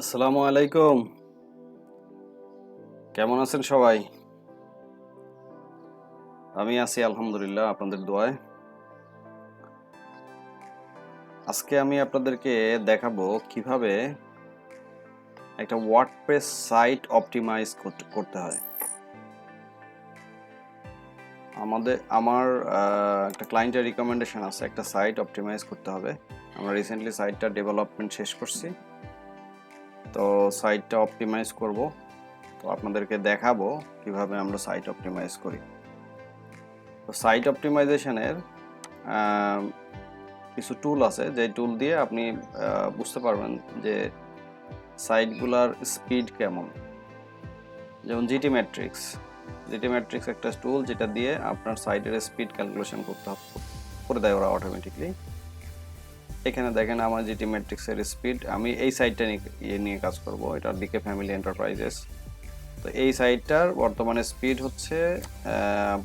আসসালামু আলাইকুম। কেমন আছেন সবাই? আমি আছি আলহামদুলিল্লাহ আপনাদের দোয়ায়। আজকে আমি আপনাদেরকে দেখাবো কিভাবে একটা ওয়ার্ডপ্রেস সাইট অপটিমাইজ করতে হয়। আমার একটা ক্লায়েন্টের রিকমেন্ডেশন আছে, একটা সাইট অপটিমাইজ করতে হবে। আমরা রিসেন্টলি সাইটটা ডেভেলপমেন্ট শেষ করছি, তো সাইটটা অপটিমাইজ করব। তো আপনাদেরকে দেখাবো কিভাবে আমরা সাইট অপটিমাইজ করি। তো সাইট অপটিমাইজেশনের কিছু টুল আছে, যে টুল দিয়ে আপনি বুঝতে পারবেন যে সাইটগুলার স্পিড কেমন। যেমন জিটি ম্যাট্রিক্স একটা টুল, যেটা দিয়ে আপনার সাইটের স্পিড ক্যালকুলেশন করে দেয় ওরা অটোমেটিকলি। এখানে দেখেন আমার জিটি ম্যাট্রিক্সের স্পিড, আমি এই সাইটটা নিয়ে কাজ করব, এটার দিকে ফ্যামিলি এন্টারপ্রাইজেস। তো এই সাইটটার বর্তমানে স্পিড হচ্ছে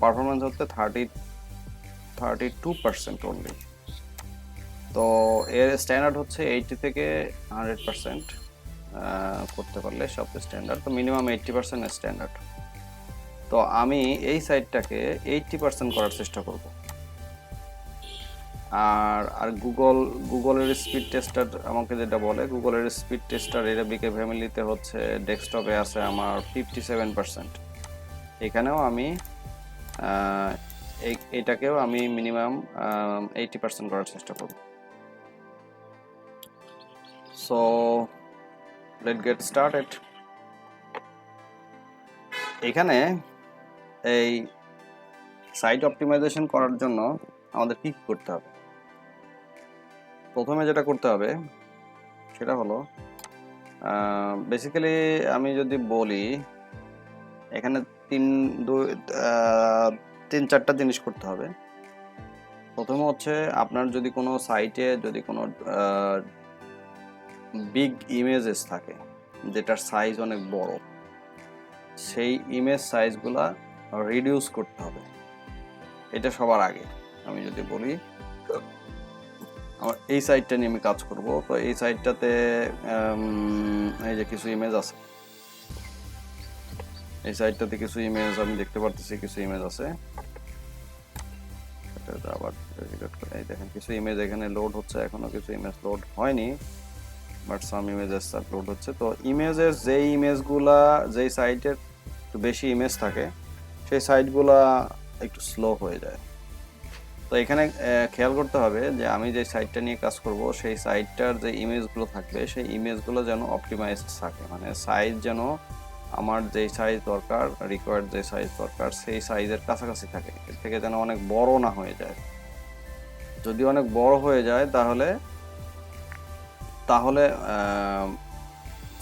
পারফরমেন্স হচ্ছে 32% অনলি। তো এর স্ট্যান্ডার্ড হচ্ছে 80 থেকে 100% করতে পারলে সবচেয়ে স্ট্যান্ডার্ড। তো মিনিমাম 80% স্ট্যান্ডার্ড। তো আমি এই সাইটটাকে 80% করার চেষ্টা করব। আর গুগলের স্পিড টেস্টার আমাকে যেটা বলে, গুগলের স্পিড টেস্টার এরাবিকে ফ্যামিলিতে হচ্ছে ডেস্কটপে আছে আমার 57%। এখানেও আমি এইটাকেও আমি মিনিমাম 80% করার চেষ্টা করব। So late get started. এখানে এই সাইট অপটিমাইজেশন করার জন্য আমাদের কি করতে হবে? প্রথমে যেটা করতে হবে সেটা হলো, বেসিক্যালি আমি যদি বলি, এখানে তিন চারটা জিনিস করতে হবে। প্রথমে হচ্ছে আপনার যদি কোনো সাইটে যদি কোনো বিগ ইমেজেস থাকে, যেটার সাইজ অনেক বড়, সেই ইমেজ সাইজগুলা রিডিউস করতে হবে। এটা সবার আগে আমি যদি বলি, আমার এই সাইটটা নিয়ে আমি কাজ করব। তো এই সাইটটাতে এই যে কিছু ইমেজ আছে, এই সাইটটাতে কিছু ইমেজ আমি দেখতে পারতেছি, কিছু ইমেজ আছে। এটা আবার এই দেখেন কিছু ইমেজ এখানে লোড হচ্ছে, এখনো কিছু ইমেজ লোড হয়নি, বাট সাম ইমেজেস লোড হচ্ছে। তো ইমেজের যেই ইমেজগুলা, যেই সাইটের একটু বেশি ইমেজ থাকে, সেই সাইটগুলা একটু স্লো হয়ে যায়। তো এখানে খেয়াল করতে হবে যে আমি যে সাইটটা নিয়ে কাজ করব, সেই সাইটটার যে ইমেজগুলো থাকবে, সেই ইমেজগুলো যেন অপটিমাইজড থাকে, মানে সাইজ যেন আমার যেই সাইজ দরকার, রিকোয়ার্ড যে সাইজ দরকার, সেই সাইজের কাছাকাছি থাকে, এর থেকে যেন অনেক বড় না হয়ে যায়। যদি অনেক বড় হয়ে যায় তাহলে তাহলে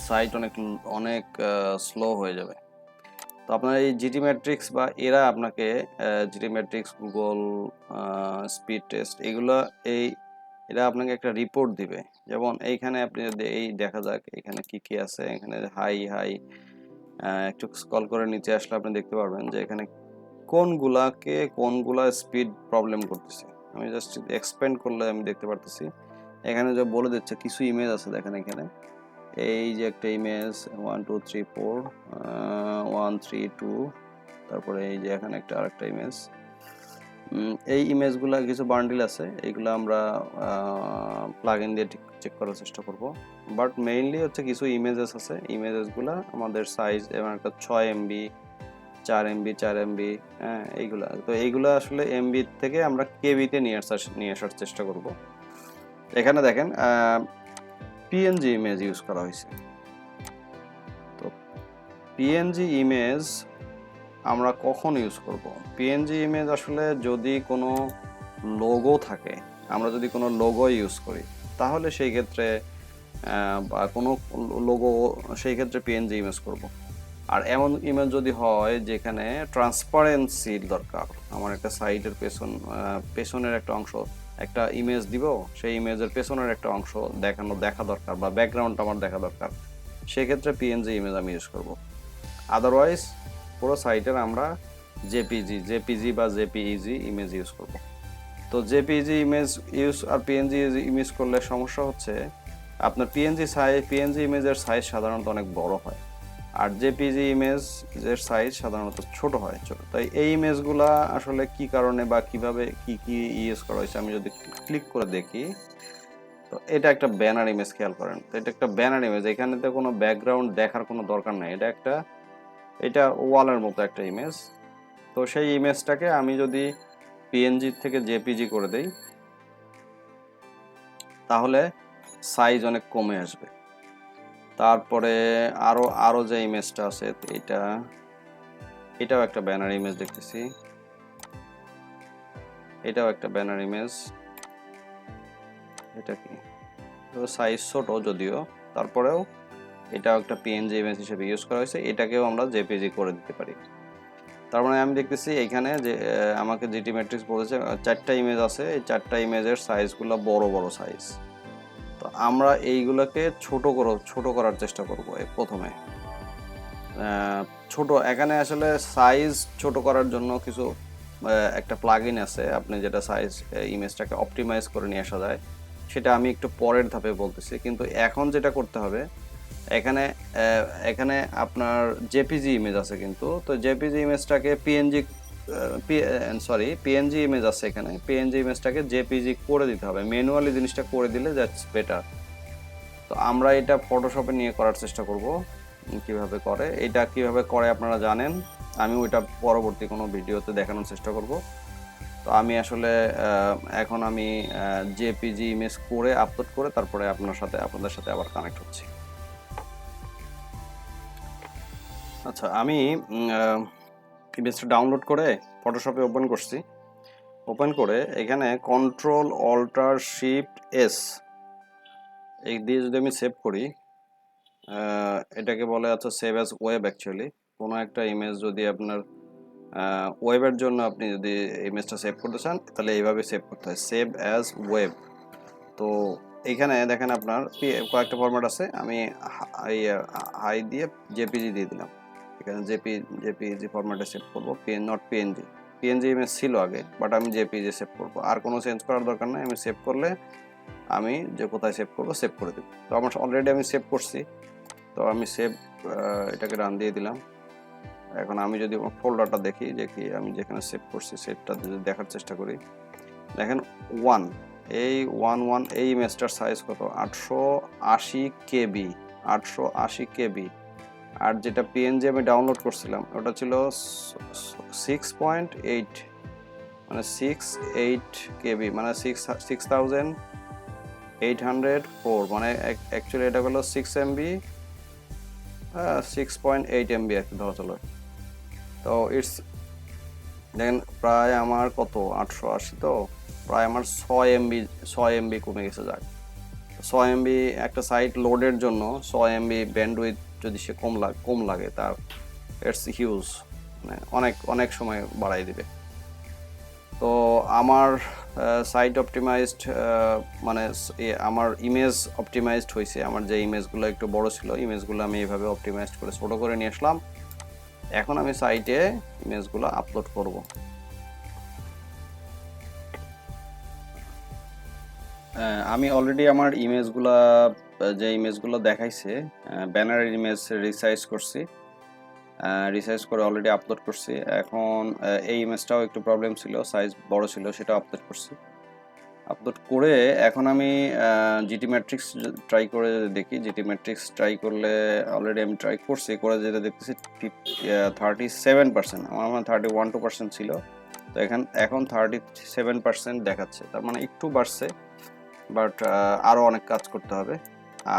সাইট অনেক অনেক স্লো হয়ে যাবে। তো আপনার এই জিটি ম্যাট্রিক্স বা এরা আপনাকে GT matrix, Google speed test, এরা আপনাকে একটা রিপোর্ট দিবে। যেমন এইখানে আপনি যদি এই দেখা যাক এখানে কি কি আছে, এখানে হাই একটু স্ক্রল করে নিচে আসলে আপনি দেখতে পারবেন যে এখানে কোনগুলা স্পিড প্রবলেম করতেছে। আমি জাস্ট এক্সপ্যান্ড করলে আমি দেখতে পারতেছি, এখানে যে বলে দিচ্ছে কিছু ইমেজ আছে। দেখেন এখানে এই যে একটা ইমেজ 1 2 3 4 1 3 2, তারপরে এই যে এখানে আরেকটা ইমেজ। এই ইমেজগুলা কিছু বান্ডিল আছে, এইগুলো আমরা প্লাগইন দিয়ে চেক করার চেষ্টা করব। বাট মেইনলি হচ্ছে কিছু ইমেজেস আছে, ইমেজেসগুলা আমাদের সাইজ এবং একটা 6 এমবি, 4 এমবি, 4 এমবি, হ্যাঁ এইগুলা। তো এইগুলা আসলে এমবি থেকে আমরা কেবিতে নিয়ে আসার চেষ্টা করব। এখানে দেখেন পিএনজি ইমেজ ইউজ করা হয়েছে। তো পিএনজি ইমেজ আমরা কখন ইউজ করব? পিএনজি ইমেজ আসলে যদি কোনো লোগো থাকে, আমরা যদি কোনো লোগো ইউজ করি, তাহলে সেই ক্ষেত্রে বা কোনো লোগো, সেই ক্ষেত্রে পিএনজি ইমেজ করব। আর এমন ইমেজ যদি হয় যেখানে ট্রান্সপারেন্সির দরকার, আমার একটা সাইটের পেছনের একটা অংশ, একটা ইমেজ দিব, সেই ইমেজের পেছনের একটা অংশ দেখা দরকার, বা ব্যাকগ্রাউন্ডটা আমার দেখা দরকার, সেক্ষেত্রে পিএনজি ইমেজ আমি ইউজ করব। আদারওয়াইজ পুরো সাইটের আমরা জেপিজি বা জেপিইজি ইমেজ ইউজ করব। তো জেপিজি ইমেজ ইউজ আর পিএনজি ইমেজ করলে সমস্যা হচ্ছে, আপনার পিএনজি ইমেজের সাইজ সাধারণত অনেক বড় হয়, আর জেপিজি ইমেজের সাইজ সাধারণত ছোট হয়। তাই এই ইমেজগুলা আসলে কি কারণে বা কিভাবে কি ইউজ করা হয়েছে আমি যদি ক্লিক করে দেখি, তো এটা একটা ব্যানার ইমেজ, খেয়াল করেন। তো এটা একটা ব্যানার ইমেজ, এখানে তো কোনো ব্যাকগ্রাউন্ড দেখার কোনো দরকার নাই, এটা ওয়ালের মতো একটা ইমেজ। তো সেই ইমেজটাকে আমি যদি পিএনজি থেকে জেপিজি করে দেই, তাহলে সাইজ অনেক কমে আসবে। তারপরে আরো যে ইমেজটা আছে, এটাও একটা ব্যানার ইমেজ দেখতেছি, এটাও একটা ব্যানার ইমেজ। এটা কি, সাইজ ছোট যদিও, তারপরেও এটাও একটা পিএনজি ইমেজ হিসেবে ইউজ করা হয়েছে, এটাকেও আমরা জেপিজি করে দিতে পারি। তার মানে আমি দেখতেছি এখানে যে আমাকে জিটি ম্যাট্রিক্স বলেছে 4টা ইমেজ আছে, এই 4টা ইমেজের সাইজগুলো বড় বড় সাইজ। তো আমরা এইগুলোকে ছোট করার চেষ্টা করব প্রথমে। এখানে আসলে সাইজ ছোট করার জন্য কিছু একটা প্লাগইন আছে, আপনি যেটা সাইজ ইমেজটাকে অপটিমাইজ করে নিয়ে আসা যায়, সেটা আমি একটু পরের ধাপে বলতেছি। কিন্তু এখন যেটা করতে হবে, এখানে আপনার জেপিজি ইমেজ আছে, কিন্তু তো জেপিজি ইমেজটাকে পিএনজি ইমেজ আছে, এখানে পিএনজি ইমেজটাকে জেপিজি করে দিতে হবে, ম্যানুয়ালি জিনিসটা করে দিলে দ্যাটস বেটার। তো আমরা এটা ফটোশপে নিয়ে করার চেষ্টা করব। কিভাবে করে আপনারা জানেন, আমি ওইটা পরবর্তী কোনো ভিডিওতে দেখানোর চেষ্টা করব। তো আমি আসলে এখন আমি জেপিজি ইমেজ করে আপলোড করে তারপরে আপনাদের সাথে আবার কানেক্ট হচ্ছি। আচ্ছা, আমি ইমেজটা ডাউনলোড করে ফটোশপে ওপেন করছি। ওপেন করে এখানে কন্ট্রোল অল্টার শিফট এস এই দিয়ে যদি আমি সেভ করি, এটাকে বলে সেভ অ্যাজ ওয়েব। অ্যাকচুয়ালি কোনো একটা ইমেজ যদি আপনার ওয়েবের জন্য আপনি যদি ইমেজটা সেভ করতে চান, তাহলে এইভাবে সেভ করতে হয়, সেভ অ্যাজ ওয়েব। তো এইখানে দেখেন আপনার কয়েকটা ফরম্যাট আছে, আমি হাই দিয়ে জেপিজি দিয়ে দিলাম। এখানে জেপিজি ফরম্যাটে সেভ করবো, নট পিএনজি। পিএনজি ইমেজ ছিল আগে, বাট আমি জেপিজি সেভ করবো, আর কোনো চেঞ্জ করার দরকার নাই। আমি সেভ করলে আমি যে কোথায় সেভ করবো সেভ করে দেবো। তো আমার অলরেডি আমি সেভ করছি, তো আমি এটাকে রান দিয়ে দিলাম। এখন আমি যদি ফোল্ডারটা দেখি যে কি আমি যেখানে সেভ করছি সেভটা যদি দেখার চেষ্টা করি, দেখেন এই ইমেজটার সাইজ কত, 880 কেবি। 880 কেবি। আর যেটা পিএনজি আমি ডাউনলোড করছিলাম ওটা ছিল 6.8, মানে 68 কেবি, মানে 6804, মানে অ্যাকচুয়ালি এটা হলো 6 এমবি, 6.8 এমবি আর কি ধরা চলো। তো দেখেন প্রায় আমার কত, 880, তো প্রায় আমার 6 এমবি কমে গেছে। যাক, 6 এমবি একটা সাইট লোডের জন্য 6 এমবি ব্যান্ডউইথ যদি সে কম লাগে তার, ইটস হিউজ, মানে অনেক সময় বাড়াই দিবে। তো আমার সাইট অপটিমাইজড, মানে আমার ইমেজ অপটিমাইজড হয়েছে। আমার যে ইমেজগুলো একটু বড় ছিল, ইমেজগুলো আমি এইভাবে অপটিমাইজড করে ছোট করে নিয়ে আসলাম। এখন আমি সাইটে ইমেজগুলো আপলোড করব। আমি অলরেডি আমার যে ইমেজগুলো দেখাইছে, ব্যানার ইমেজ রিসাইজ করে অলরেডি আপলোড করছি। এখন এই ইমেজটাও একটু প্রবলেম ছিল, সাইজ বড় ছিল, সেটা আপলোড করে এখন আমি জিটি ম্যাট্রিক্স ট্রাই করে দেখি। জিটি ম্যাট্রিক্স ট্রাই করলে, অলরেডি আমি ট্রাই করছি, করে যেটা দেখতেছি 37%, আমার 31% ছিল, তো এখন 37% দেখাচ্ছে। তার মানে একটু বাড়ছে, বাট আরও অনেক কাজ করতে হবে।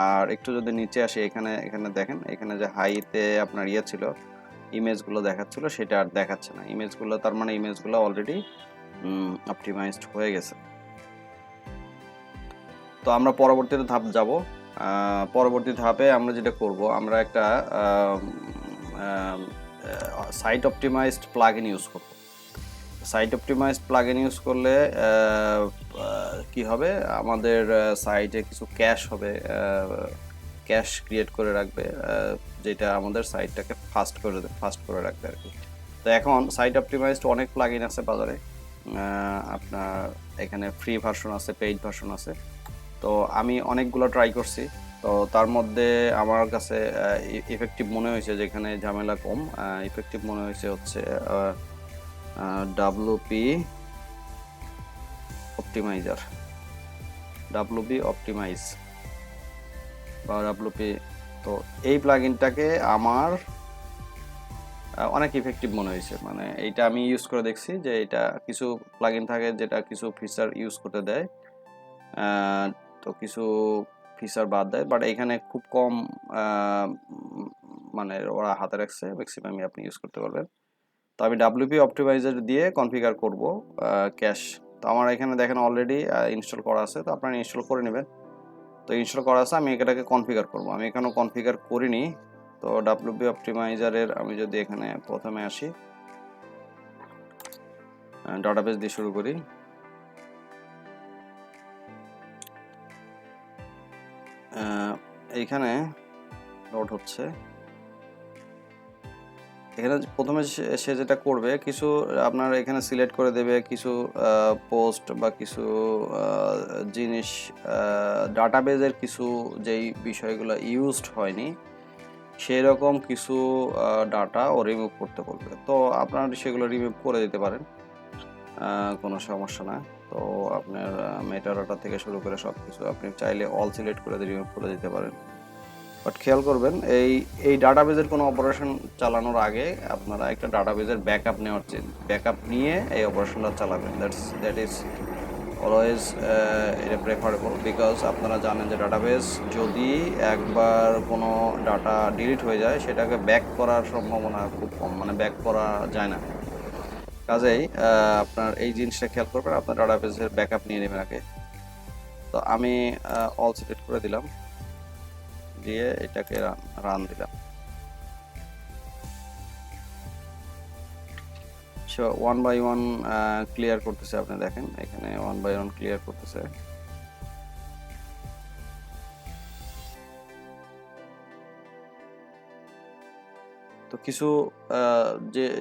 আর একটু যদি নিচে আসি, এখানে দেখেন, এখানে যে হাইতে আপনার ছিল, ইমেজগুলো দেখাচ্ছিল, সেটা আর দেখাচ্ছে না ইমেজগুলো। তার মানে ইমেজগুলো অলরেডি অপটিমাইজড হয়ে গেছে। তো আমরা পরবর্তী ধাপ যাব। পরবর্তী ধাপে আমরা যেটা করব, আমরা একটা সাইট অপটিমাইজড প্লাগইন ইউজ করব। সাইট অপটিমাইজড প্লাগইন ইউজ করলে কি হবে, আমাদের সাইটে কিছু ক্যাশ হবে, ক্যাশ ক্রিয়েট করে রাখবে, যেটা আমাদের সাইটটাকে ফাস্ট করে রাখবে আর কি। তো এখন সাইট অপটিমাইজড অনেক প্লাগইন আছে বাজারে, আপনার এখানে ফ্রি ভার্সন আছে, পেইড ভার্সন আছে। তো আমি অনেকগুলো ট্রাই করছি, তো তার মধ্যে আমার কাছে ইফেক্টিভ মনে হয়েছে, যেখানে ঝামেলা কম, ইফেক্টিভ মনে হয়েছে হচ্ছে ডাব্লুপি অপটিমাইজার, ডাব্লুপি অপটিমাইজ বা ডাব্লুপি। তো এই প্লাগইনটাকে আমার অনেক ইফেক্টিভ মনে হয়েছে। মানে এইটা আমি ইউজ করে দেখছি যে এটা কিছু প্লাগইন থাকে যেটা কিছু ফিচার ইউজ করতে দেয়, তো কিছু ফিচার বাদ দেয়, বাট এখানে খুব কম মানে ওরা হাতে রাখছে, ম্যাক্সিমামই আপনি ইউজ করতে পারবেন। তো আমি ডাব্লিউপি অপটিমাইজার দিয়ে কনফিগার করব ক্যাশ। তো আমার এখানে দেখেন অলরেডি ইনস্টল করা আছে, তো আপনারা ইনস্টল করে নেবেন। তো ইনস্টল করা আছে, আমি এটাকে কনফিগার করব। আমি এখানেও কনফিগার করিনি। তো ডাব্লিউপি অপটিমাইজারের আমি যদি এখানে প্রথমে আসি, ডাটাবেস দিয়ে শুরু করি। এইখানে লোড হচ্ছে। এখানে প্রথমে সে যেটা করবে, কিছু আপনার এখানে সিলেক্ট করে দেবে কিছু পোস্ট বা কিছু জিনিস, ডাটাবেজের কিছু যেই বিষয়গুলো ইউজড হয়নি সেই রকম কিছু ডাটা ও রিমুভ করতে বলবে। তো আপনারা সেগুলো রিমুভ করে দিতে পারেন, কোনো সমস্যা না। তো আপনার মেটাডাটা থেকে শুরু করে সব কিছু আপনি চাইলে অল সিলেক্ট করে রিমুভ করে দিতে পারেন। বাট খেয়াল করবেন, এই ডাটাবেজের কোনো অপারেশন চালানোর আগে আপনারা একটা ডাটাবেজের ব্যাকআপ নেওয়ার ব্যাকআপ নিয়ে এই অপারেশনটা চালাবেন। দ্যাট ইজ অলওয়েজ এটা প্রেফারেবল, বিকজ আপনারা জানেন যে ডাটাবেজ যদি একবার কোনো ডাটা ডিলিট হয়ে যায় সেটাকে ব্যাক করার সম্ভাবনা খুব কম, মানে ব্যাক করা যায় না। কাজেই আপনার এই জিনিসটা খেয়াল করবেন, আপনার ডাটাবেজের ব্যাকআপ নিয়ে নেবেন আগে। তো আমি অল সিলেক্ট করে দিলাম, দিয়ে এটাকে রান দিলাম। So one by one clear করতেছে, আপনি দেখেন এখানে ওয়ান বাই ওয়ান ক্লিয়ার করতেছে। তো কিছু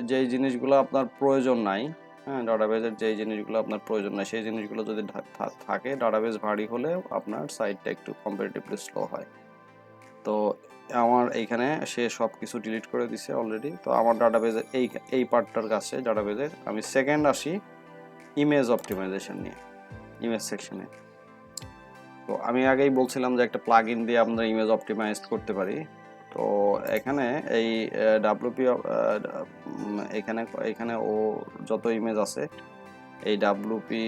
যে জিনিসগুলো আপনার প্রয়োজন নাই, হ্যাঁ, ডাটাবেজের যে জিনিসগুলো আপনার প্রয়োজন নাই সেই জিনিসগুলো যদি থাকে, ডাটাবেজ ভারী হলে আপনার সাইটটা একটু কম্পারেটিভলি স্লো হয়। তো আমার এইখানে সে সব কিছু ডিলিট করে দিছে অলরেডি। তো আমার ডাটাবেজের এই পার্টটার কাছে ডাটাবেজের আমি সেকেন্ড আসি ইমেজ অপটিমাইজেশন নিয়ে, ইমেজ সেকশনে। তো আমি আগেই বলছিলাম যে একটা প্লাগইন দিয়ে আমরা ইমেজ অপটিমাইজ করতে পারি। তো এখানে এই ডাব্লুপি এখানে ও যত ইমেজ আছে এই ডাব্লুপি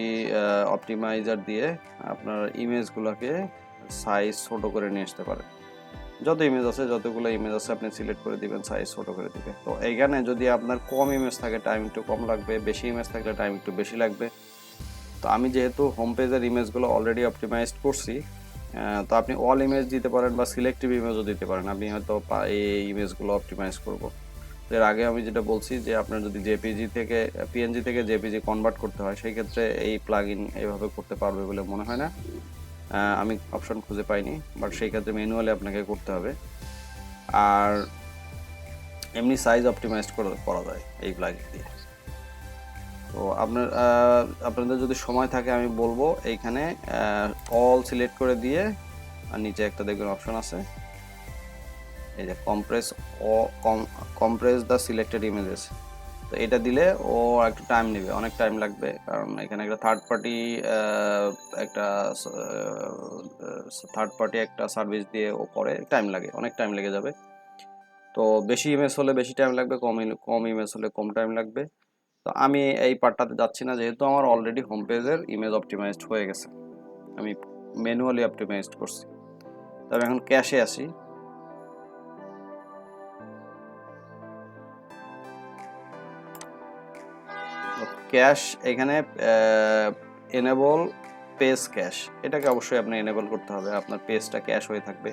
অপটিমাইজার দিয়ে আপনার ইমেজগুলোকে সাইজ ছোট করে নিয়ে আসতে পারেন। যত ইমেজ আছে, যতগুলো ইমেজ আছে আপনি সিলেক্ট করে দিবেন, সাইজ ছোট করে দিবে। তো এইখানে যদি আপনার কম ইমেজ থাকে টাইম একটু কম লাগবে, বেশি ইমেজ থাকলে টাইম একটু বেশি লাগবে। তো আমি যেহেতু হোম পেজের ইমেজগুলো অলরেডি অপটিমাইজড করছি, তো আপনি অল ইমেজ দিতে পারেন বা সিলেক্টিভ ইমেজও দিতে পারেন। আমি হয়তো এই ইমেজগুলো অপটিমাইজ করব। এর আগে আমি যেটা বলছি যে আপনার যদি পিএনজি থেকে জেপিজি কনভার্ট করতে হয়, সেই ক্ষেত্রে এই প্লাগইন এইভাবে করতে পারবে বলে মনে হয় না, আমি অপশন খুঁজে পাইনি। বাট সেই ক্ষেত্রে ম্যানুয়ালি আপনাকে করতে হবে। আর এমনি সাইজ অপটিমাইজ করা যায় এই প্লাগইন দিয়ে। তো আপনাদের যদি সময় থাকে আমি বলবো এইখানে অল সিলেক্ট করে দিয়ে, আর নিচে একটা দেখবেন অপশন আছে এই যে কম্প্রেস দ্য সিলেক্টেড ইমেজেস। তো এটা দিলে ও একটু টাইম নেবে, অনেক টাইম লাগবে, কারণ এখানে একটা থার্ড পার্টি একটা সার্ভিস দিয়ে ও করে, টাইম লাগে, অনেক টাইম লেগে যাবে। তো বেশি ইমেজ হলে বেশি টাইম লাগবে, কম ইমেজ হলে কম টাইম লাগবে। তো আমি এই পার্টটাতে যাচ্ছি না, যেহেতু আমার অলরেডি হোম পেজের ইমেজ অপটিমাইজড হয়ে গেছে, আমি ম্যানুয়ালি অপটিমাইজড করছি। তবে এখন ক্যাশে আসি। ক্যাশ এখানে এনেবল পেজ ক্যাশ, এটাকে অবশ্যই আপনি এনেবল করতে হবে। আপনার পেজটা ক্যাশ হয়ে থাকবে,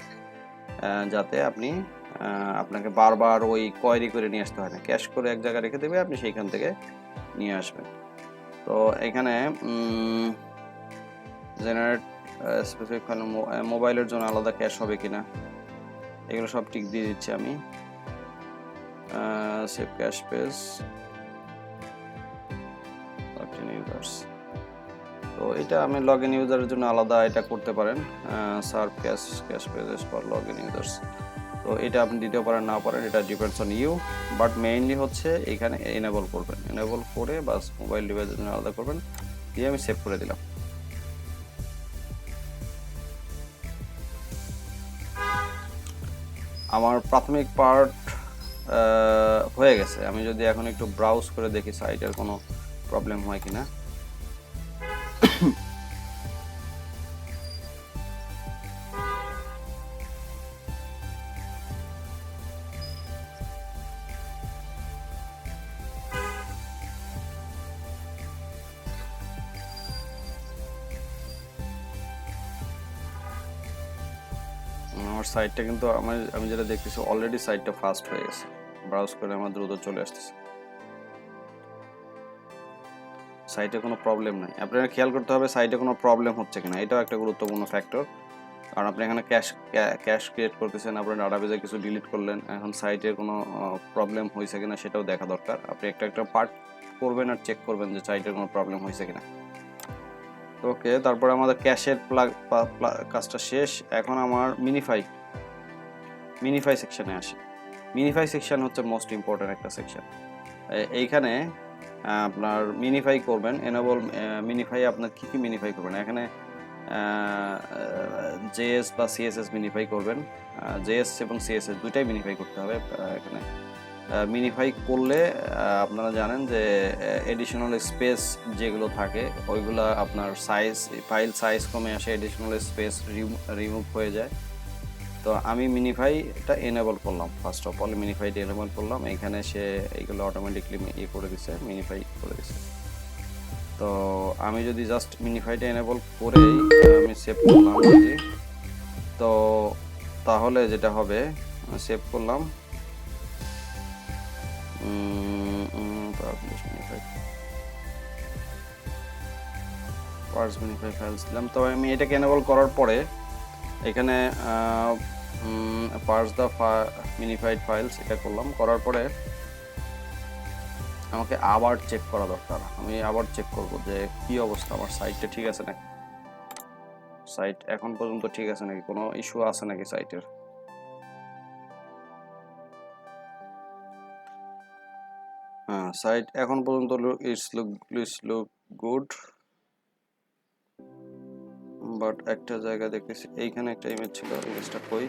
যাতে আপনাকে বারবার ওই কোয়েরি করে নিয়ে আসতে হয় না, ক্যাশ করে এক জায়গায় রেখে দেবে, আপনি সেইখান থেকে নিয়ে আসবেন। তো এখানে জেনারেট স্পেসিফিক ফাইল, মোবাইলের জন্য আলাদা ক্যাশ হবে কিনা এগুলো সব টিক দিয়ে দিচ্ছি আমি। Save cash page. তো তো এটা আমি লগ ইন ইউজারের জন্য আলাদা এটা করতে পারেন, serve cache pages for log in users. তো এটা আপনি দিতেও পারেন না পারেন, এটা depends on you, but mainly হচ্ছে এখানে এনেবল করবেন, এনেবল করে বাস মোবাইল ডিভাইসের জন্য আলাদা করবেন, দিয়ে আমি সেভ করে দিলাম। আমার প্রাথমিক পার্ট হয়ে গেছে। আমি যদি এখন একটু ব্রাউজ করে দেখি সাইটের কোনো প্রবলেম হয় কিনা। আমার সাইটটা কিন্তু আমি যেটা দেখতেছি অলরেডি সাইটটা ফাস্ট হয়ে গেছে, ব্রাউজ করে আমার দ্রুত চলে আসতেছে, সাইটে কোনো প্রবলেম নাই। আপনারা খেয়াল করতে হবে সাইটে কোনো প্রবলেম হচ্ছে কিনা, এটাও একটা গুরুত্বপূর্ণ ফ্যাক্টর। কারণ আপনি এখানে ক্যাশ ক্রিয়েট করতেছেন, আপনার ডাটাবেজে কিছু ডিলিট করলেন, এখন সাইটের কোনো প্রবলেম হয়েছে কিনা সেটাও দেখা দরকার। আপনি একটা পার্ট করবেন আর চেক করবেন যে সাইটের কোনো প্রবলেম হয়েছে কিনা। ওকে, তারপরে আমাদের ক্যাশের কাজটা শেষ। এখন আমার মিনিফাই সেকশনে আসি। মিনিফাই সেকশন হচ্ছে মোস্ট ইম্পর্টেন্ট একটা সেকশন। এইখানে আপনার মিনিফাই করবেন, এনেবল মিনিফাই আপনার কী মিনিফাই করবেন, এখানে জেএস বা সিএসএস মিনিফাই করবেন। জেএস এবং সিএসএস দুইটাই মিনিফাই করতে হবে। এখানে মিনিফাই করলে আপনারা জানেন যে এডিশনাল স্পেস যেগুলো থাকে ওইগুলো আপনার ফাইল সাইজ কমে আসে, এডিশনাল স্পেস রিমুভ হয়ে যায়। তো আমি মিনিফাইটা এনেবল করলাম, ফার্স্ট অফ অল মিনিফাইটা এনেবল করলাম। এখানে সে এইগুলো অটোমেটিকলি করে দিছে, মিনিফাই করে দিছে। তো আমি যদি জাস্ট মিনিফাইটা এনেবল করেই আমি সেভ করলাম, তো তাহলে যেটা হবে সেভ করলাম, মিনিফাই ফাইলস দিলাম। তো আমি এটাকে এনেবল করার পরে এখানে পার্স দ্য মিনিফাইড ফাইলস এটা করলাম, করার পরে আমাকে আবার চেক করা দরকার। আমি আবার চেক করব যে কি অবস্থা, আমার সাইটটা ঠিক আছে নাকি, সাইট এখন পর্যন্ত ঠিক আছে নাকি, কোনো ইস্যু আছে নাকি সাইটের। হ্যাঁ, সাইট এখন পর্যন্ত ইটস লুক গুড, বাট একটা জায়গা দেখতেছি এইখানে একটা ইমেজ ছিল, ইমেজটা কই,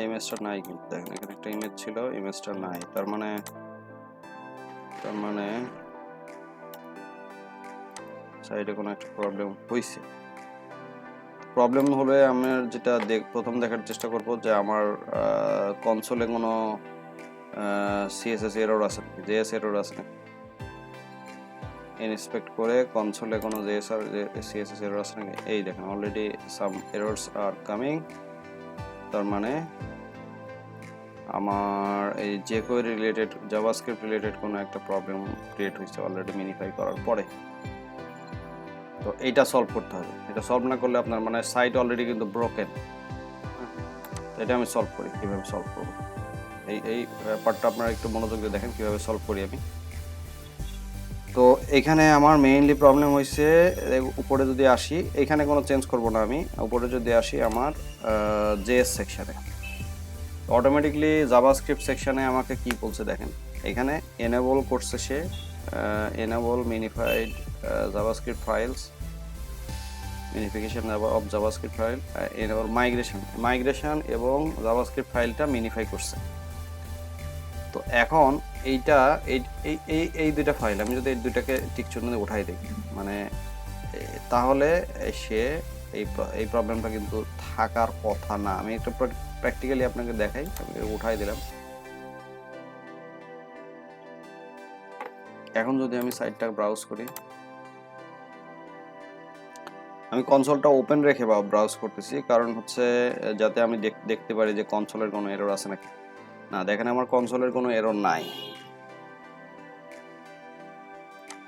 ইমেজটা নাই কিন্তু দেখেন এখানে একটা ইমেজ ছিল, ইমেজটা নাই। তার মানে সাইটে কোনো একটা প্রবলেম হয়েছে। প্রবলেম হলে আমি যেটা প্রথম দেখার চেষ্টা করব যে আমার কনসোলে কোনো সিএসএস এরর আছে নাকি, জেএস এরর আছে নাকি, ইনস্পেক্ট করে কনসোলে কোনো জেএস আর সিএসএস এরর আছে নাকি। এই দেখেন already some errors are coming, তার মানে আমার এই jQuery রিলেটেড জাভাস্ক্রিপ্ট রিলেটেড কোনো একটা প্রবলেম ক্রিয়েট হয়েছে অলরেডি মিনিফাই করার পরে। তো এইটা সলভ করতে হবে, এটা সলভ না করলে আপনার মানে সাইট অলরেডি কিন্তু ব্রোকেন। এটা আমি সলভ করি, কীভাবে সলভ করব এই পার্টটা আপনারা একটু মনোযোগ দিয়ে দেখেন কীভাবে সলভ করি আমি। তো এখানে আমার মেইনলি প্রবলেম হয়েছে, উপরে যদি আসি এখানে কোনো চেঞ্জ করব না আমি, উপরে যদি আসি আমার জেএস সেকশানে অটোমেটিকলি জাভাস্ক্রিপ্ট সেকশানে আমাকে কি বলছে দেখেন, এখানে এনেবল করছে সে enable minified JavaScript files, minification of JavaScript file, enable migration এবং জাভাস্ক্রিপ্ট ফাইলটা মিনিফাই করছে। তো এখন এইটা এই দুইটা ফাইল আমি যদি এই দুইটাকে টিকচিহ্ন দিয়ে উঠাই দিই মানে তাহলে সে এই প্রবলেমটা কিন্তু থাকার কথা না। আমি একটু প্র্যাকটিক্যালি আপনাকে দেখাই, আমি উঠাই দিলাম। এখন যদি আমি সাইটটা ব্রাউজ করি, আমি কনসোলটা ওপেন রেখে ব্রাউজ করতেছি, কারণ হচ্ছে যাতে আমি দেখতে পারি যে কনসোলের কোনো এরর আছে নাকি। না, দেখেন আমার কনসোলের কোনো এরর নাই।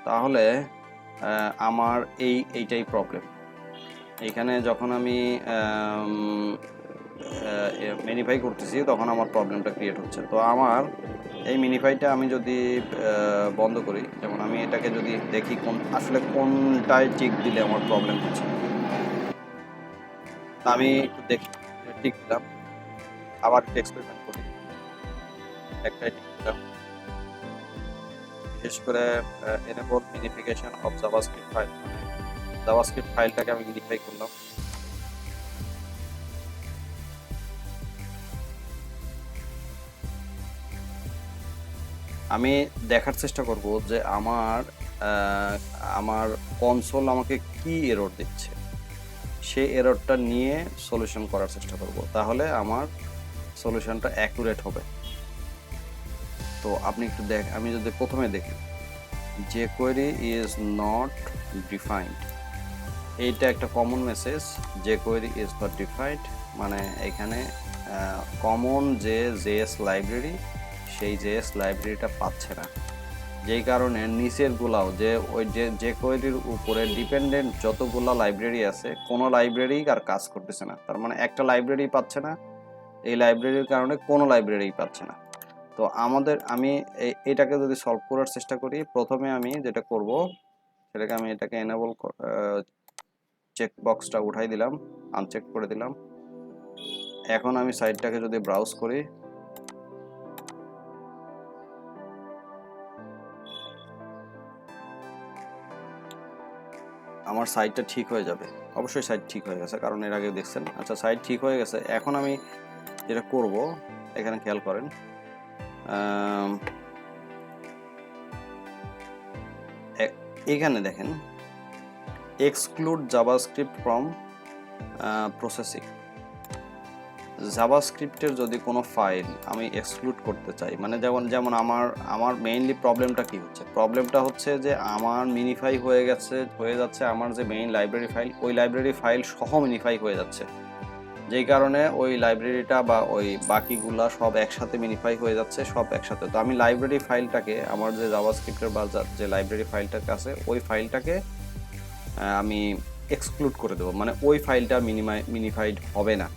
তাহলে আমার এইটাই প্রবলেম। এইখানে যখন আমি মিনিফাই করতেছি তখন আমার প্রবলেমটা ক্রিয়েট হচ্ছে। তো আমার এই মিনিফাইটা আমি যদি বন্ধ করি, যেমন আমি এটাকে যদি দেখি আসলে কোনটায় টিক দিলে আমার প্রবলেম হচ্ছে, আমি একটু দেখি টিক দিলাম, আবার একটু এক্সপেরিমেন্ট করি, একটাই টিক দিলাম, বিশেষ করে enable minification of JavaScript file, JavaScript ফাইলটাকে আমি মিনিফাই করলাম। আমি দেখার চেষ্টা করব যে আমার কনসোল আমাকে কি এরর দিচ্ছে, সেই এররটা নিয়ে সলিউশন করার চেষ্টা করব, তাহলে আমার সলিউশনটা অ্যাকুরেট হবে। তো আপনি একটু আমি যদি প্রথমে দেখি jQuery ইজ নট ডিফাইন্ড, এইটা একটা common message, jQuery is not defined, মানে এখানে কমন যে জেএস লাইব্রেরি, সেই জেএস লাইব্রেরিটা পাচ্ছে না, যেই কারণে নিচের গুলাও যে ওই jQuery-র উপরে ডিপেন্ডেন্ট যতগুলো লাইব্রেরি আছে কোনো লাইব্রেরি আর কাজ করতেছে না, তার মানে একটা লাইব্রেরি পাচ্ছে না, এই লাইব্রেরির কারণে কোনো লাইব্রেরি পাচ্ছে না। তো আমি এটাকে যদি সলভ করার চেষ্টা করি, প্রথমে আমি যেটা করব সেটাকে আমি এটাকে এনেবল চেক বক্সটা উঠাই দিলাম, আনচেক করে দিলাম। এখন আমি সাইটটাকে যদি ব্রাউজ করি, আমার সাইটটা ঠিক হয়ে যাবে। অবশ্যই সাইট ঠিক হয়ে গেছে, কারণ এর আগে দেখছেন। আচ্ছা, সাইট ঠিক হয়ে গেছে। এখন আমি যেটা করব, এখানে খেয়াল করেন, এখানে দেখেন এক্সক্লুড জাভাস্ক্রিপ্ট ফ্রম প্রসেসিং। জাভাস্ক্রিপ্টের যদি কোনো ফাইল আমি এক্সক্লুড করতে চাই, মানে যেমন আমার মেইনলি প্রবলেমটা কি হচ্ছে, প্রবলেমটা হচ্ছে যে আমার মিনিফাই হয়ে যাচ্ছে আমার যে মেইন লাইব্রেরি ফাইল, ওই লাইব্রেরি ফাইল সহ মিনিফাই হয়ে যাচ্ছে, যেই কারণে ওই লাইব্রেরিটা বা ওই বাকিগুলা সব একসাথে মিনিফাই হয়ে যাচ্ছে, সব একসাথে। তো আমি লাইব্রেরি ফাইলটাকে, আমার যে জাভাস্ক্রিপ্টের বা যে লাইব্রেরি ফাইলটাকে আছে, ওই ফাইলটাকে আমি এক্সক্লুড করে দেবো, মানে ওই ফাইলটা মিনিফাইড হবে না।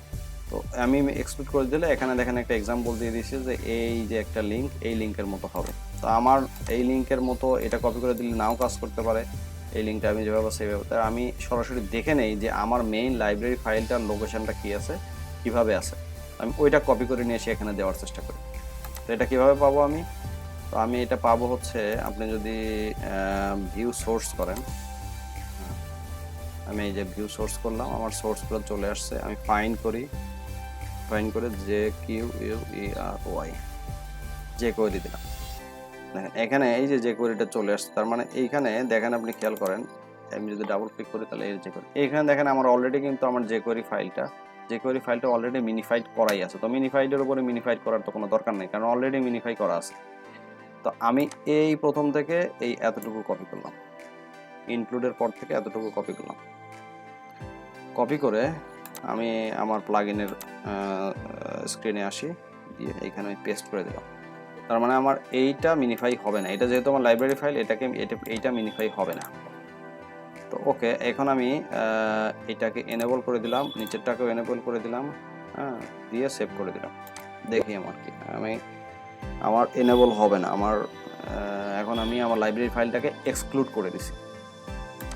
তো আমি এক্সক্লুড করে দিলে এখানে দেখেন একটা এক্সাম্পল দিয়ে দিয়েছি যে এই যে একটা লিঙ্ক, এই লিঙ্কের মতো হবে। তো আমার এই লিঙ্কের মতো এটা কপি করে দিলে নাও কাজ করতে পারে, এই লিঙ্কটা আমি যেভাবে সেভাবে, তাই আমি সরাসরি দেখে নেই যে আমার মেইন লাইব্রেরি ফাইলটার লোকেশনটা কী আছে, কীভাবে আছে, আমি ওইটা কপি করে নিয়ে এসে এখানে দেওয়ার চেষ্টা করি। তো এটা কীভাবে পাবো আমি? তো আমি এটা পাবো হচ্ছে, আপনি যদি ভিউ সোর্স করেন, আমি এই যে ভিউ সোর্স করলাম, আমার সোর্সগুলো চলে আসছে, আমি ফাইন্ড করে jQuery jQuery দিলাম, দেখেন এখানে এই যে jQueryটা চলে আসছে। তার মানে এইখানে দেখেন, আপনি খেয়াল করেন, আমি যদি ডাবল ক্লিক করি তাহলে এই jQuery, এইখানে দেখেন আমার অলরেডি কিন্তু আমার jQuery ফাইলটা অলরেডি মিনিফাইড করাই আছে। তো মিনিফাইডের উপরে মিনিফাইড করার তো কোনো দরকার নেই, কারণ অলরেডি মিনিফাই করা আছে। তো আমি এই প্রথম থেকে এই এতটুকু কপি করলাম, ইনক্লুডের পর থেকে এতটুকু কপি করলাম, কপি করে আমি আমার প্লাগইনের স্ক্রিনে আসি, দিয়ে এইখানে আমি পেস্ট করে দিলাম। তার মানে আমার এইটা মিনিফাই হবে না, এটা যেহেতু আমার লাইব্রেরি ফাইল, এইটা মিনিফাই হবে না। তো ওকে, এখন আমি এটাকে এনেবল করে দিলাম, নিচেরটাকেও এনেবল করে দিলাম, হ্যাঁ, দিয়ে সেভ করে দিলাম। দেখি আমার এনেবল হবে না, এখন আমি আমার লাইব্রেরি ফাইলটাকে এক্সক্লুড করে দিছি।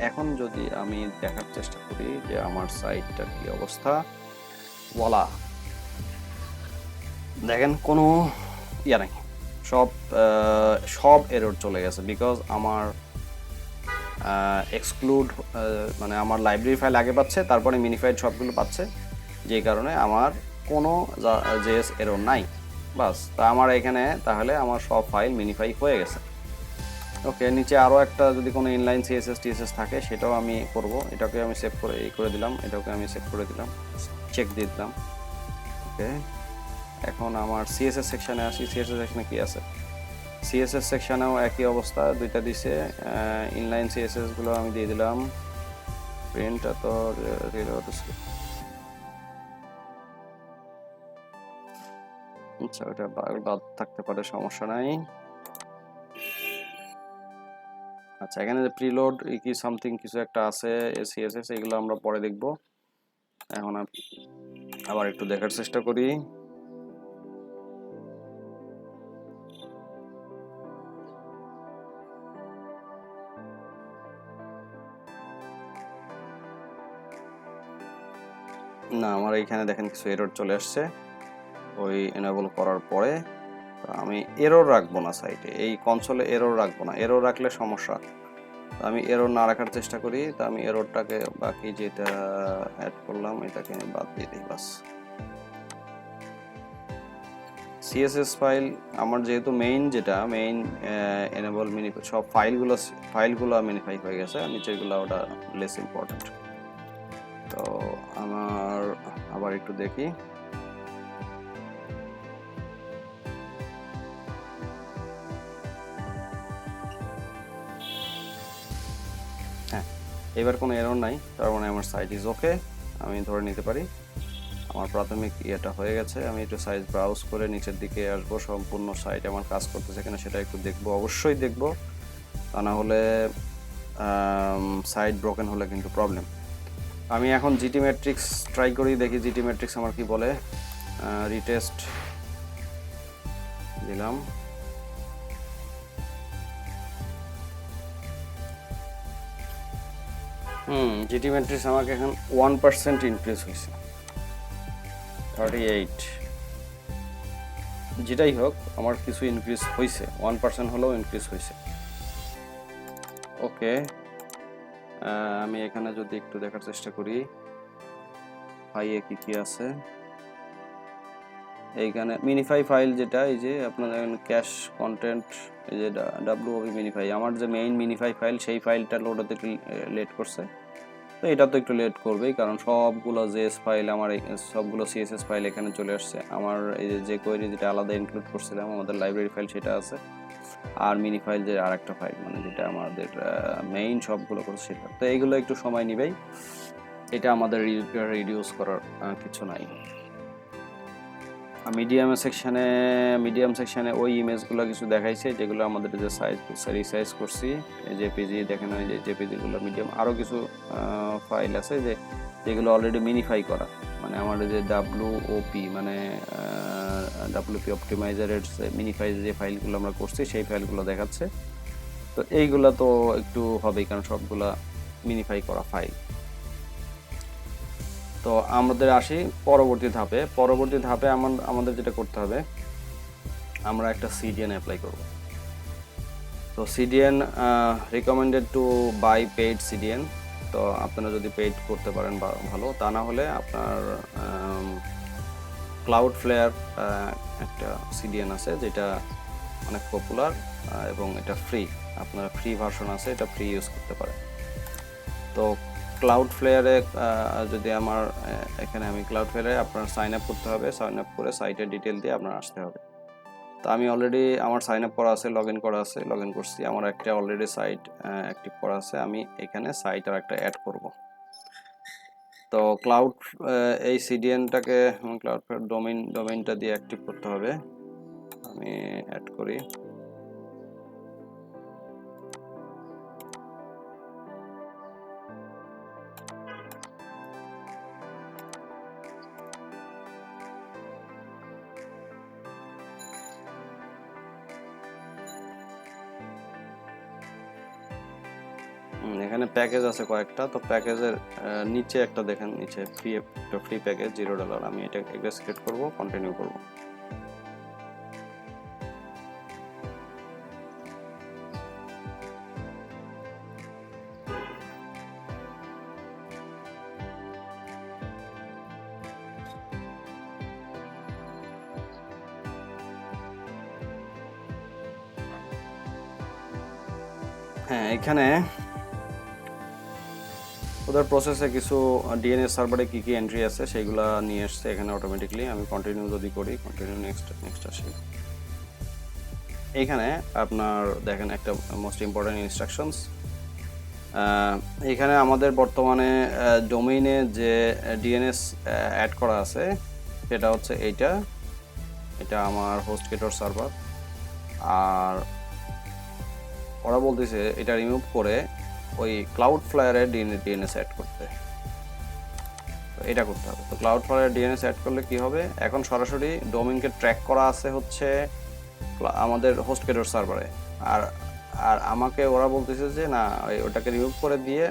এখন যদি আমি দেখার চেষ্টা করি যে আমার সাইটটার কি অবস্থা, বলা দেখেন কোনো ইয়া নাই, সব এরর চলে গেছে, বিকজ আমার এক্সক্লুড মানে আমার লাইব্রেরি ফাইল আগে পাচ্ছে, তারপরে মিনিফাইড সবগুলো পাচ্ছে, যেই কারণে আমার কোনো জেএস এরর নাই। বাস, তা আমার এখানে তাহলে আমার সব ফাইল মিনিফাই হয়ে গেছে। ওকে, নিচে আরও একটা যদি কোনো ইনলাইন সিএসএস টিএসএস থাকে সেটাও আমি করব, এটাকে আমি সেভ করে দিলাম, এটাকে আমি সেভ করে দিলাম, চেক দিয়ে দিলাম। ওকে, এখন আমার সিএসএস সেকশানে আসি। সিএসএস সেকশানে কি আছে? সিএসএস সেকশানেও একই অবস্থা, দুইটা দিছে, ইনলাইন সিএসএসগুলো আমি দিয়ে দিলাম, প্রিন্ট তো আচ্ছা, ওটা বাদ থাকতে পারে, সমস্যা নাই। আচ্ছা, এখানে যে প্রিলোড কি সামথিং কিছু একটা আছে সিএসএস, এগুলো আমরা পরে দেখব। এখন আবার একটু দেখার চেষ্টা করি। না, আমার এইখানে দেখেন কিছু এরর চলে আসছে ওই এনেবল করার পরে। আমি এরর রাখবো না সাইটে, এই কনসোলে এরর রাখবো না, এরর রাখলে সমস্যা। আমি এরর না রাখার চেষ্টা করি। তো আমি এররটাকে বাকি যেটা অ্যাড করলাম এটাকে বাদ দিয়ে দিই বাস। সিএসএস ফাইল আমার যেহেতু যেটা মেইন এনেবল মিনি সব ফাইলগুলো মিনিফাই হয়ে গেছে, নিচেরগুলো ওটা লেস ইম্পর্টেন্ট। তো আমার আবার একটু দেখি। হ্যাঁ, এবার কোনো এরর নাই, তার মানে আমার সাইট ইজ ওকে, আমি ধরে নিতে পারি আমার প্রাথমিক ইয়েটা হয়ে গেছে। আমি একটু সাইজ ব্রাউজ করে নিচের দিকে আসবো, সম্পূর্ণ সাইট আমার কাজ করতেছে কিনা সেটা একটু দেখবো, অবশ্যই দেখবো, তা না হলে সাইট ব্রোকেন হলে কিন্তু প্রবলেম। আমি এখন জিটি ম্যাট্রিক্স ট্রাই করি, দেখি জিটি ম্যাট্রিক্স আমার কি বলে। রিটেস্ট দিলাম। জিটি ম্যাট্রিক্স আমাকে এখন 1% ইনক্রিজ হয়েছে, 38। যেটাই হোক আমার কিছু ইনক্রিজ হয়েছে, 1% হলেও ইনক্রিজ হয়েছে। ওকে, আমি এখানে যদি একটু দেখার চেষ্টা করি ফাইলে কি কি আছে। এইখানে মিনিফাই ফাইল যেটা, এই যে আপনার ক্যাশ কন্টেন্ট, এই যে ডাব্লিউওবি মিনিফাই, আমার যে মেইন মিনিফাই ফাইল সেই ফাইলটা লোড হতে একটু লেট করছে। তো এটা তো একটু লেট করবেই, কারণ সবগুলো জেএস ফাইল আমার সবগুলো সিএসএস ফাইল এখানে চলে আসছে। আমার এই যে কোয়েরি যেটা আলাদা ইনক্লুড করছিলাম আমাদের লাইব্রেরি ফাইল সেটা আছে, আর মিনি ফাইল যে আরেকটা ফাইল মানে যেটা আমাদের মেইন সবগুলো করছে সেটা। তো এইগুলো একটু সময় নিবেই, এটা আমাদের রিডিউস করার কিছু নাই। মিডিয়াম সেকশনে ওই ইমেজগুলো কিছু দেখাইছে যেগুলো আমাদের যে রিসাইজ করছি, জেপিজি দেখেন, ওই যে জেপিজিগুলো মিডিয়াম। আরও কিছু ফাইল আছে যেগুলো অলরেডি মিনিফাই করা, মানে আমাদের যে ডাব্লিউওপি মানে ডাব্লিউপি অপটিমাইজারের মিনিফাই যে ফাইলগুলো আমরা করছি সেই ফাইলগুলো দেখাচ্ছে। তো এইগুলো তো একটু হবেই, কারণ সবগুলা মিনিফাই করা ফাইল। তো আমাদের আসি পরবর্তী ধাপে আমাদের যেটা করতে হবে, আমরা একটা সিডিএন অ্যাপ্লাই করব। তো CDN recommended to buy paid CDN. তো আপনারা যদি পেইড করতে পারেন ভালো, তা না হলে আপনার ক্লাউডফ্লেয়ার একটা সিডিএন আছে যেটা অনেক পপুলার এবং এটা ফ্রি, আপনারা ফ্রি ভার্সন আছে, এটা ফ্রি ইউজ করতে পারেন। তো ক্লাউডফ্লেয়ারে যদি আমার এখানে আমি ক্লাউডফ্লেয়ারে আপনার সাইন আপ করতে হবে, সাইন আপ করে সাইটের ডিটেল দিয়ে আপনার আসতে হবে। তো আমি অলরেডি আমার সাইন আপ করা আছে, লগ ইন করছি, আমার একটা অলরেডি সাইট অ্যাক্টিভ করা আছে। আমি এখানে সাইট আর একটা অ্যাড করব। তো এই সিডিএনটাকে ক্লাউডফ্লেয়ার ডোমেইনটা দিয়ে অ্যাক্টিভ করতে হবে। আমি অ্যাড করি। এখানে প্যাকেজ আছে কয়েকটা, তো প্যাকেজের নিচে একটা দেখেন, নিচে ফ্রি প্যাকেজ $0। আমি এটা সিলেক্ট করব, কন্টিনিউ করব। হ্যাঁ, এখানে ওদের প্রসেসে কিছু ডিএনএস সার্ভারে কি এন্ট্রি আছে সেইগুলা নিয়ে আসছে এখানে অটোমেটিকলি। আমি কন্টিনিউ যদি করি, কন্টিনিউ নেক্সট আসি, এইখানে আপনার দেখেন একটা মোস্ট ইম্পর্টেন্ট ইনস্ট্রাকশনস। এখানে আমাদের বর্তমানে ডোমেইনে যে ডিএনএস অ্যাড করা আছে সেটা হচ্ছে এটা আমার হোস্টগেটর সার্ভার। আর ওরা বলতেছে এটা রিমুভ করে ওই ক্লাউডফ্লেয়ারে ডিএনএস অ্যাড করতে। তো এটা করতে হবে। তো ক্লাউডফ্লায়ার ডিএনএস অ্যাড করলে কি হবে, এখন সরাসরি ডোমেইনকে ট্র্যাক করা আছে হচ্ছে আমাদের হোস্টগেটের সার্ভারে, আর আর আমাকে ওরা বলতেছে যে না ওটাকে রিমুভ করে দিয়ে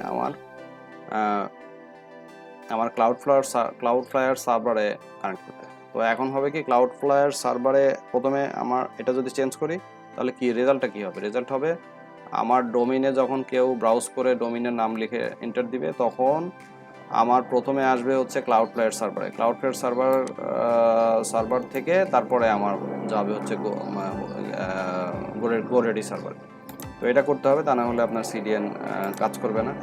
আমার ক্লাউডফ্লায়ার সার্ভারে কানেক্ট করতে। তো এখন হবে কি, ক্লাউডফ্লায়ার সার্ভারে প্রথমে আমার এটা যদি চেঞ্জ করি তাহলে কি রেজাল্টটা কি হবে, রেজাল্ট হবে আমার ডোমেইনে যখন কেউ ব্রাউজ করে ডোমেইনের নাম লিখে এন্টার দিবে তখন আমার প্রথমে আসবে হচ্ছে ক্লাউডফ্লায়ার সার্ভারে, ক্লাউডফ্লায়ার সার্ভার থেকে তারপরে আমার যাবে হচ্ছে গোরেডি সার্ভার। তো এটা করতে হবে, তা না হলে আপনার সিডিএন কাজ করবে না।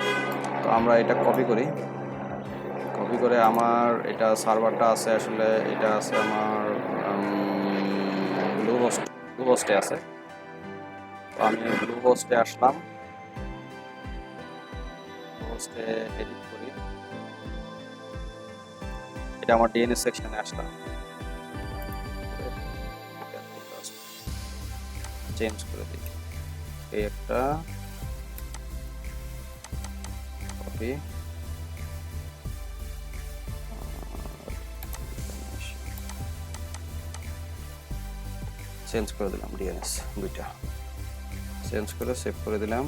তো আমরা এটা কপি করি, কপি করে আমার এটা সার্ভারটা আছে আসলে এটা আছে আমার ব্লু হোস্টে আছে। তো আমি ব্লু হোস্টে আসলাম, হোস্টে এডিট করি, এটা আমার ডিএনএস সেকশনে আসলাম, চেঞ্জ করে দিই, এই একটা কপি, চেঞ্জ করে দিলাম ডিএনএস দুইটা, চেঞ্জ করে সেভ করে দিলাম।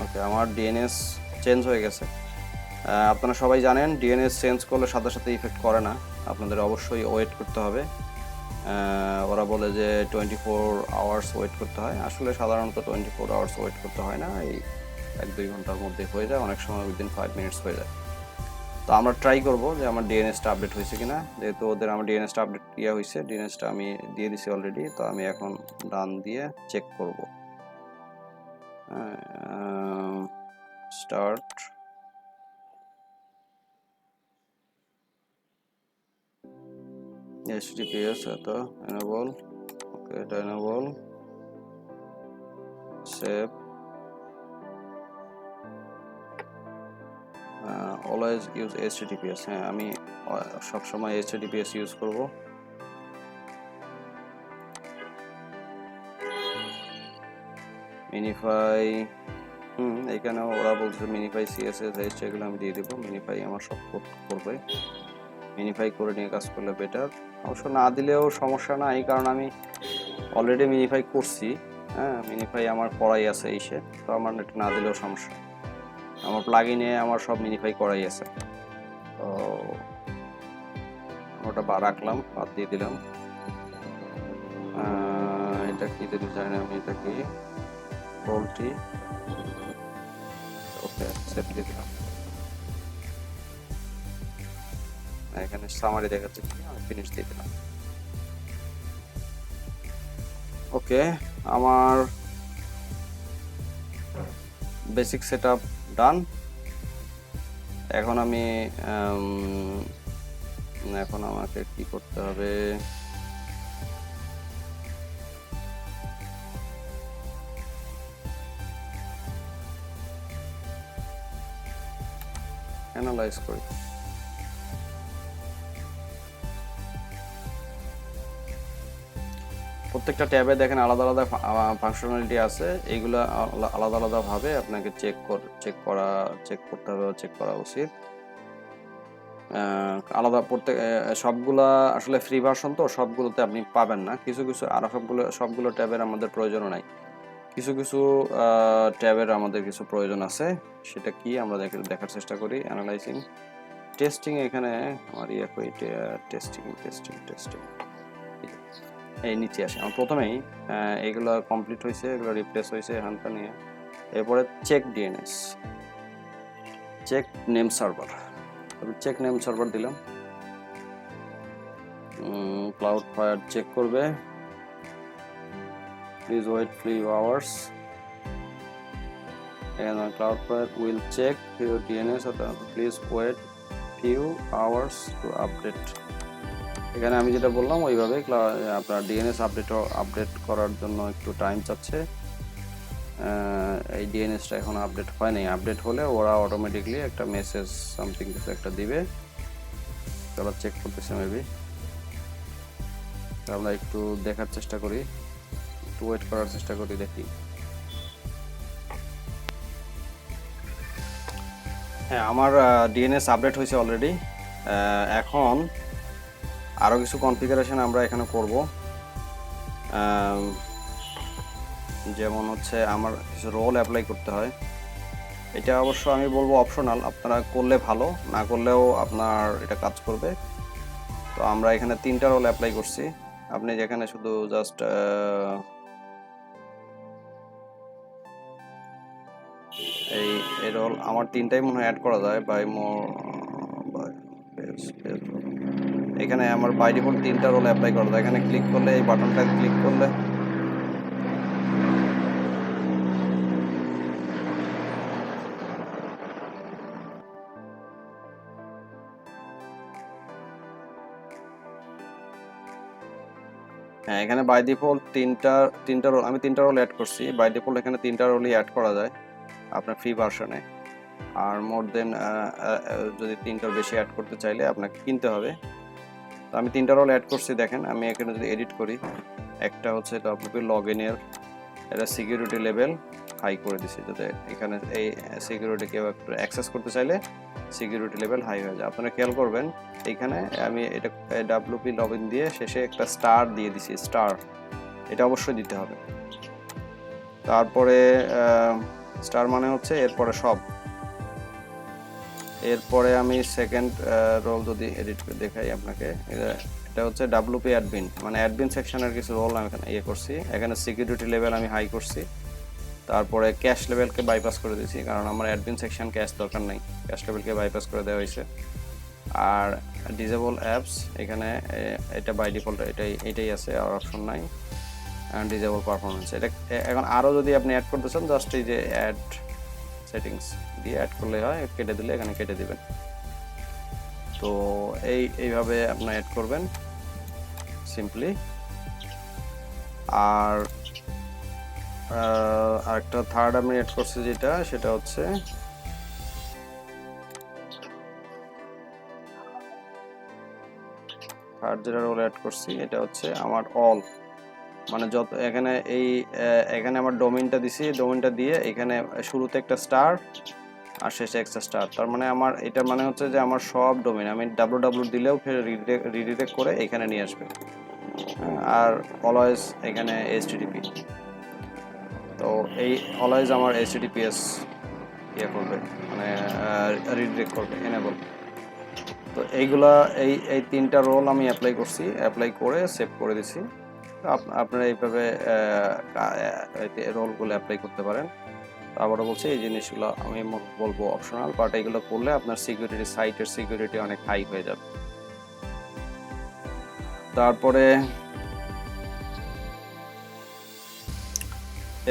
ওকে, আমার ডিএনএস চেঞ্জ হয়ে গেছে। আপনারা সবাই জানেন ডিএনএস চেঞ্জ করলে সাথে সাথে ইফেক্ট করে না, আপনাদের অবশ্যই ওয়েট করতে হবে। ওরা বলে যে 24 আওয়ার্স ওয়েট করতে হয়, আসলে সাধারণত 24 আওয়ার্স ওয়েট করতে হয় না, এই 1-2 ঘন্টার মধ্যে হয়ে যায়, অনেক সময় উইদিন 5 মিনিটস হয়ে যায়। তো আমরা ট্রাই করব যে আমার ডিএনএসটা আপডেট হয়েছে কিনা, যেহেতু ওদের আমার ডিএনএসটা আপডেট ইয়ে হয়েছে, ডিএনএসটা আমি দিয়ে দিছি অলরেডি। তো আমি এখন ডান দিয়ে চেক করব, স্টার্ট, HTTPS এটা enable, ওকে এটা enable, save, always use HTTPS, হ্যাঁ আমি সবসময় HTTPS ইউজ করব। মিনিফাই, এখানে ওরা বলছে মিনিফাই CSS এগুলো আমি দিয়ে দেবো, মিনিফাই আমার সব করবে, মিনিফাই করে নিয়ে কাজ করলে বেটার। অবশ্য না দিলেও সমস্যা নাই, কারণ আমি অলরেডি মিনিফাই করছি, হ্যাঁ মিনিফাই আমার করাই আছে ইসে, তো আমার এটা না দিলেও সমস্যা, আমার প্লাগইনে আমার সব মিনিফাই করাই আছে। তো ওটা রাখলাম, বাদ দিয়ে দিলাম। এটা কি দিতে চাই না আমি, এটা কি পোল্ট্রি, ওকে সেভ দিয়ে দিলাম। এখানে সামারি দেখাচ্ছে, আমি ফিনিশ দিয়ে দিলাম। ওকে, আমার বেসিক সেটআপ ডান। এখন আমি এখন আমাকে কি করতে হবে, অ্যানালাইজ করি। প্রত্যেকটা ট্যাবে দেখেন আলাদা আলাদা ফাংশনালিটি আছে, এইগুলো আলাদা আলাদা ভাবে আপনাকে চেক করতে হবে, চেক করা উচিত। আলাদা প্রত্যেক সবগুলা আসলে ফ্রি ভার্সন, তো সবগুলোতে আপনি পাবেন না, কিছু কিছু আর সবগুলো ট্যাবের আমাদের প্রয়োজনও নাই, কিছু কিছু ট্যাবের আমাদের কিছু প্রয়োজন আছে, সেটা কি আমরা দেখার চেষ্টা করি। অ্যানালাইজিং, টেস্টিং, এখানে আমার টেস্টিং, এই নিচে আসে আমার প্রথমেই এগুলো কমপ্লিট হয়েছে, এগুলো রিপ্লেস হয়েছে এখানটা নিয়ে। এরপরে check DNS, check name server, check name server দিলাম, ক্লাউডফ্লায়ার চেক করবে, please wait few hours, and Cloudflare will check your DNS, please wait few hours to update। এখানে আমি যেটা বললাম ওইভাবে আপনার ডিএনএস আপডেট করার জন্য একটু টাইম চাচ্ছে। এই ডিএনএসটা এখন আপডেট হয় নাই, আপডেট হলে ওরা অটোমেটিকলি একটা মেসেজ সামথিং কিছু একটা দিবে, তারা চেক করতেছে মেবি। আমরা একটু দেখার চেষ্টা করি, একটু ওয়েট করার চেষ্টা করি, দেখি। হ্যাঁ, আমার ডিএনএস আপডেট হয়েছে অলরেডি। এখন আরও কিছু কনফিগারেশন আমরা এখানে করব। যেমন হচ্ছে আমার কিছু রোল অ্যাপ্লাই করতে হয়। এটা অবশ্য আমি বলবো অপশনাল, আপনারা করলে ভালো, না করলেও আপনার এটা কাজ করবে। তো আমরা এখানে 3টা রোল অ্যাপ্লাই করছি। আপনি যেখানে শুধু জাস্ট এই রোল আমার 3টাই মনে হয় অ্যাড করা যায় বাই মোর। এখানে আমার বাই ডিফল্ট 3টা রোল অ্যাপ্লাই করা যায়। এখানে ক্লিক করলে, এই বাটনটা ক্লিক করলে হ্যাঁ, এখানে বাই ডিফল্ট তিনটা রোল, আমি 3টা রোল অ্যাড করছি। বাই ডিফল্ট এখানে 3টা রোলই অ্যাড করা যায় আপনার ফ্রি ভার্সনে। আর মোর দেন যদি 3টার বেশি অ্যাড করতে চাইলে আপনাকে কিনতে হবে। তো আমি 3টা রোল অ্যাড করছি। দেখেন আমি এখানে যদি এডিট করি, একটা হচ্ছে WP লগ ইনের এটা সিকিউরিটি লেভেল হাই করে দিছি, যাতে এখানে এই সিকিউরিটি কেউ একটু অ্যাক্সেস করতে চাইলে সিকিউরিটি লেভেল হাই হয়ে যায়। আপনারা খেয়াল করবেন এইখানে আমি এটা WP লগ ইন দিয়ে শেষে একটা স্টার দিয়ে দিছি, স্টার এটা অবশ্যই দিতে হবে। তারপরে স্টার মানে হচ্ছে এরপরে সব। এরপরে আমি সেকেন্ড রোল যদি এডিট করে দেখাই আপনাকে, এটা হচ্ছে WP অ্যাডমিন, মানে অ্যাডমিন সেকশনের কিছু রোল আমি এখানে করছি। এখানে সিকিউরিটি লেভেল আমি হাই করছি। তারপরে ক্যাশ লেভেলকে বাইপাস করে দিয়েছি, কারণ আমার অ্যাডমিন সেকশন ক্যাশ দরকার নেই, ক্যাশ লেভেলকে বাইপাস করে দেওয়া হয়েছে। আর ডিসেবল অ্যাপস এখানে এটা বাই ডিফল্ট এটাই আছে, আর অপশন নাই। ডিসেবল পারফরমেন্স এটা এখন আরও যদি আপনি অ্যাড করতে চান, জাস্ট এই যে অ্যাড সেটিংস দিয়ে অ্যাড করলে হয়, কেটে দিলে এখানে কেটে দিবেন। তো এইভাবে আপনার অ্যাড করবেন সিম্পলি। আর আরেকটা থার্ড আমি অ্যাড করছি সেটা হচ্ছে থার্ড যেটা রোল অ্যাড করছি, এটা হচ্ছে আমার অল, মানে যত এখানে এখানে আমার ডোমেইনটা দিছি, ডোমেইনটা দিয়ে এখানে শুরুতে একটা স্টার আর শেষে একটা স্টার। তার মানে আমার এটা মানে হচ্ছে যে আমার সব ডোমেইন আমি www দিলেও ফের রিডিরেক্ট করে এখানে নিয়ে আসবে। আর অলওয়েজ এখানে HTTP, তো এই অলওয়েজ আমার HTTPS ইয়ে করবে, মানে রিডিরেক্ট করবে, এনেবল। তো এইগুলা এই 3টা রোল আমি অ্যাপ্লাই করছি, অ্যাপ্লাই করে সেভ করে দিছি। আপনারা এইভাবে রোলগুলো অ্যাপ্লাই করতে পারেন। আবারও বলছি, এই জিনিসগুলো আমি বলবো অপশনাল, বাট এগুলো করলে আপনার সিকিউরিটি, সাইটের সিকিউরিটি অনেক হাই হয়ে যাবে। তারপরে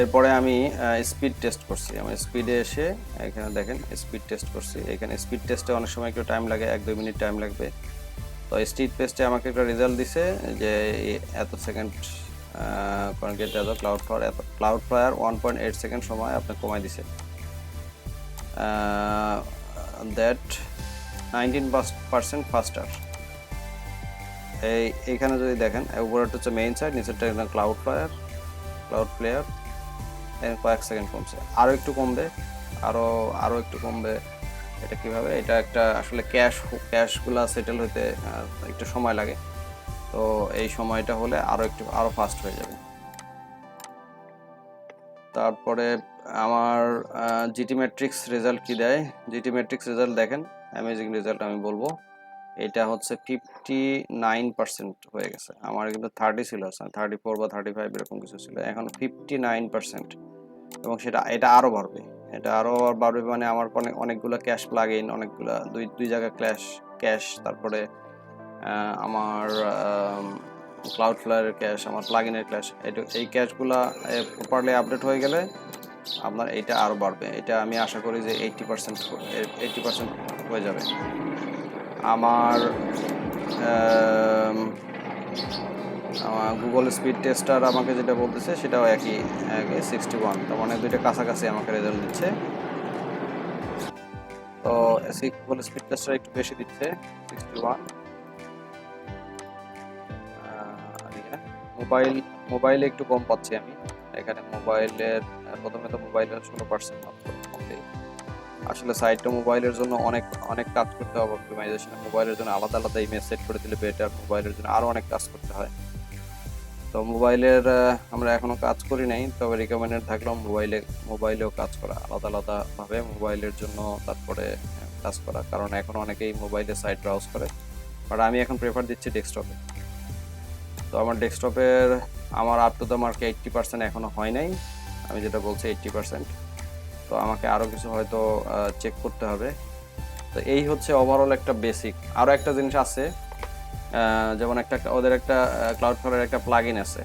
এরপরে আমি স্পিড টেস্ট করছি। আমি স্পিডে এসে এখানে দেখেন স্পিড টেস্ট করছি। এখানে স্পিড টেস্টে অনেক সময় একটু টাইম লাগে, 1-2 মিনিট টাইম লাগবে। তো স্পিড টেস্টে আমাকে একটা রেজাল্ট দিছে যে এত সেকেন্ড কনগেট এত ক্লাউডফ্লায়ার 1.8 সেকেন্ড সময় আপনি কমাই দিছে, দ্যাট 19% ফাস্টার। এইখানে যদি দেখেন উপরেরটা হচ্ছে মেইন সাইড, নিচেরটা ক্লাউডফ্লায়ার কয়েক সেকেন্ড কমছে, আরও একটু কমবে, আরও একটু কমবে। এটা কিভাবে, এটা একটা আসলে ক্যাশগুলো সেটেল হতে একটু সময় লাগে, তো এই সময়টা হলে আরও ফাস্ট হয়ে যাবে। তারপরে আমার জিটি ম্যাট্রিক্স রেজাল্ট কি দেয়, জিটি ম্যাট্রিক্স রেজাল্ট দেখেন, অ্যামেজিং রেজাল্ট আমি বলবো। এটা হচ্ছে 59% হয়ে গেছে। আমার কিন্তু 30 ছিল, 34 বা 35 এরকম কিছু ছিল, এখন 59%। এবং এটা আরও বাড়বে, মানে আমার অনেকগুলো ক্যাশ প্লাগ ইন, অনেকগুলো দুই জায়গায় ক্যাশ, তারপরে আমার ক্লাউডফ্লায়ারের ক্যাশ, আমার প্লাগ ইনের ক্যাশ, এই ক্যাশগুলো প্রপারলি আপডেট হয়ে গেলে আপনার এইটা আরও বাড়বে। এটা আমি আশা করি যে 80% হয়ে যাবে। আমার গুগল স্পিড টেস্টার আমাকে যেটা বলতেছে সেটাও একই 61, তার মানে দুইটা কাছাকাছি আমাকে রেজাল্ট দিচ্ছে। তো গুগল স্পিড টেস্টার একটু বেশি দিচ্ছে 61। মোবাইলে একটু কম পাচ্ছি আমি এখানে। মোবাইলের প্রথমে তো মোবাইলের 16% মাত্র, আসলে সাইটটা মোবাইলের জন্য অনেক অনেক কাজ করতে হবে অপটিমাইজেশনে। মোবাইলের জন্য আলাদা আলাদা ইমেজ সেট করে দিলে বেটার, মোবাইলের জন্য আরো অনেক কাজ করতে হয়। তো মোবাইলের আমরা এখনো কাজ করি নাই, তবে রিকমেন্ডেড থাকলেও মোবাইলেও কাজ করা, আলাদা আলাদা ভাবে মোবাইলের জন্য তারপরে কাজ করা, কারণ এখন অনেকেই মোবাইলে সাইট ব্রাউজ করে, বাট আমি এখন প্রেফার দিচ্ছি ডেস্কটপে। তো আমার ডেস্কটপের আমার আপ টু দ্য মার্ক 80% এখনো হয় নাই, আমি যেটা বলছি 80%। তো আমাকে আরো কিছু হয়তো চেক করতে হবে। তো এই হচ্ছে ওভারঅল একটা বেসিক। আরো একটা জিনিস আছে, যেমন ওদের একটা ক্লাউডফ্লাওয়ারের একটা প্লাগইন আছে।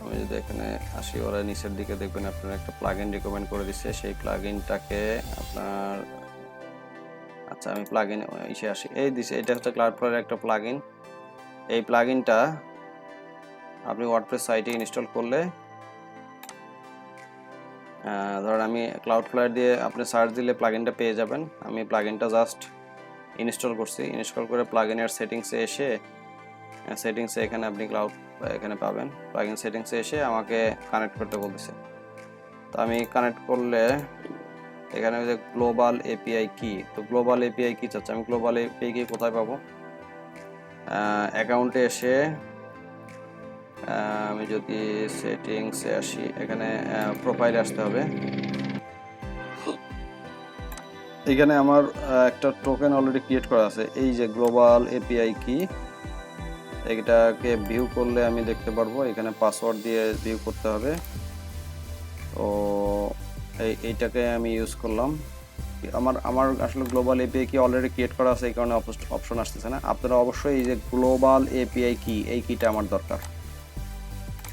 আমি যদি এখানে আসি, ওরা নিচের দিকে দেখবেন আপনার একটা প্লাগইন রিকমেন্ড করে দিচ্ছে। সেই প্লাগইনটাকে আপনার, আচ্ছা আমি প্লাগইন এসে আসি, এই দিছে, এটা হচ্ছে ক্লাউডফ্লাওয়ারের একটা প্লাগইন। এই প্লাগইনটা আপনি ওয়ার্ডপ্রেস সাইটে ইনস্টল করলে, ধরেন আমি ক্লাউডফ্লাওয়ার দিয়ে আপনি সার্চ দিলে প্লাগইনটা পেয়ে যাবেন। আমি প্লাগইনটা জাস্ট ইনস্টল করছি। ইনস্টল করে প্লাগইনের সেটিংসে এসে, সেটিংসে এখানে আপনি এখানে পাবেন, প্লাগইন সেটিংসে এসে আমাকে কানেক্ট করতে বলতেছে। তো আমি কানেক্ট করলে এখানে যে গ্লোবাল এপিআই কি, তো গ্লোবাল এপিআই কি চাচ্ছে, আমি গ্লোবাল এপিআই কি কোথায় পাবো? অ্যাকাউন্টে এসে আমি যদি সেটিংসে আসি, এখানে প্রোফাইলে আসতে হবে। এখানে আমার একটা টোকেন অলরেডি ক্রিয়েট করা আছে, এই যে গ্লোবাল এপিআই কি, এটাকে ভিউ করলে আমি দেখতে পারবো। এখানে পাসওয়ার্ড দিয়ে ভিউ করতে হবে। তো এইটাকে আমি ইউজ করলাম। আমার আসলে গ্লোবাল এপিআই কি অলরেডি ক্রিয়েট করা আছে, এই কারণে অপশন আসতেছে না। আপনারা অবশ্যই এই যে গ্লোবাল এপিআই কি, এই কিটা আমার দরকার,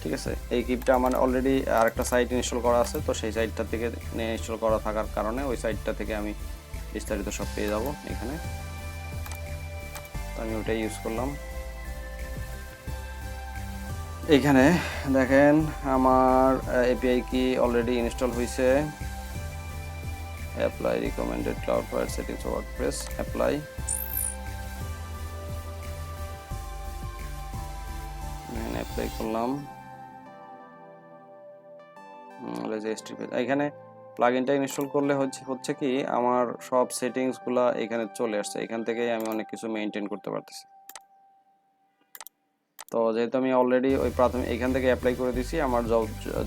ঠিক আছে? এই কিটা আমার অলরেডি আরেকটা সাইট ইনস্টল করা আছে, তো সেই সাইটটা থেকে ইনস্টল করা থাকার কারণে ওই সাইটটা থেকে আমি বিস্তারিত সব পেয়ে যাব এখানে। আমি ওটাই ইউজ করলাম। এখানে দেখেন আমার এপিআই কি অলরেডি ইনস্টল হয়েছে। Apply recommended Cloudflare settings WordPress, apply. Apply করলাম। এখানে প্লাগইনটা ইনস্টল করলে হচ্ছে কি আমার সব সেটিংসগুলো এখানে চলে আসছে। এখান থেকেই আমি অনেক কিছু মেইনটেইন করতে পারতেছি। তো যেহেতু আমি অলরেডি ওই প্রাথমিক এখান থেকে অ্যাপ্লাই করে দিয়েছি, আমার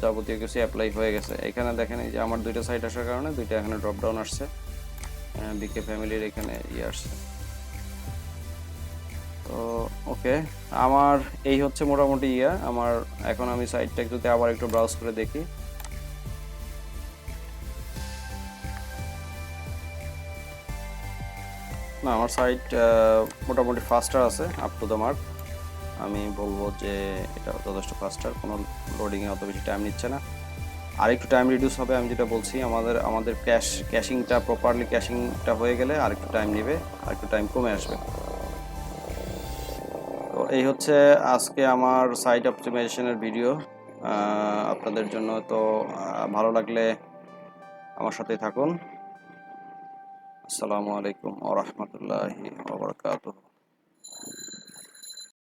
যাবতীয় কিছু অ্যাপ্লাই হয়ে গেছে। এখানে দেখেন এই যে আমার দুইটা সাইট আসার কারণে দুইটা এখানে ড্রপ ডাউন আসছে, বিকে ফ্যামিলির এখানে আসছে। তো ওকে, আমার এই হচ্ছে মোটামুটি আমার। এখন আমি সাইটটা যদি আবার একটু ব্রাউজ করে দেখি, না আমার সাইট মোটামুটি ফাস্টার আছে, আপ টু দ্য মার্ক। আমি বলবো যে এটা যথেষ্ট ফাস্টার, কোনো লোডিংয়ে অত বেশি টাইম নিচ্ছে না। আর একটু টাইম রিডিউস হবে, আমি যেটা বলছি, আমাদের ক্যাশিংটা প্রপারলি ক্যাশিংটা হয়ে গেলে আর একটু টাইম নেবে, আর একটু টাইম কমে আসবে। তো এই হচ্ছে আজকে আমার সাইট অপটিমাইজেশনের ভিডিও আপনাদের জন্য। তো ভালো লাগলে আমার সাথে থাকুন। আসসালামু আলাইকুম ওয়া রাহমাতুল্লাহি ওয়া বারাকাতুহু।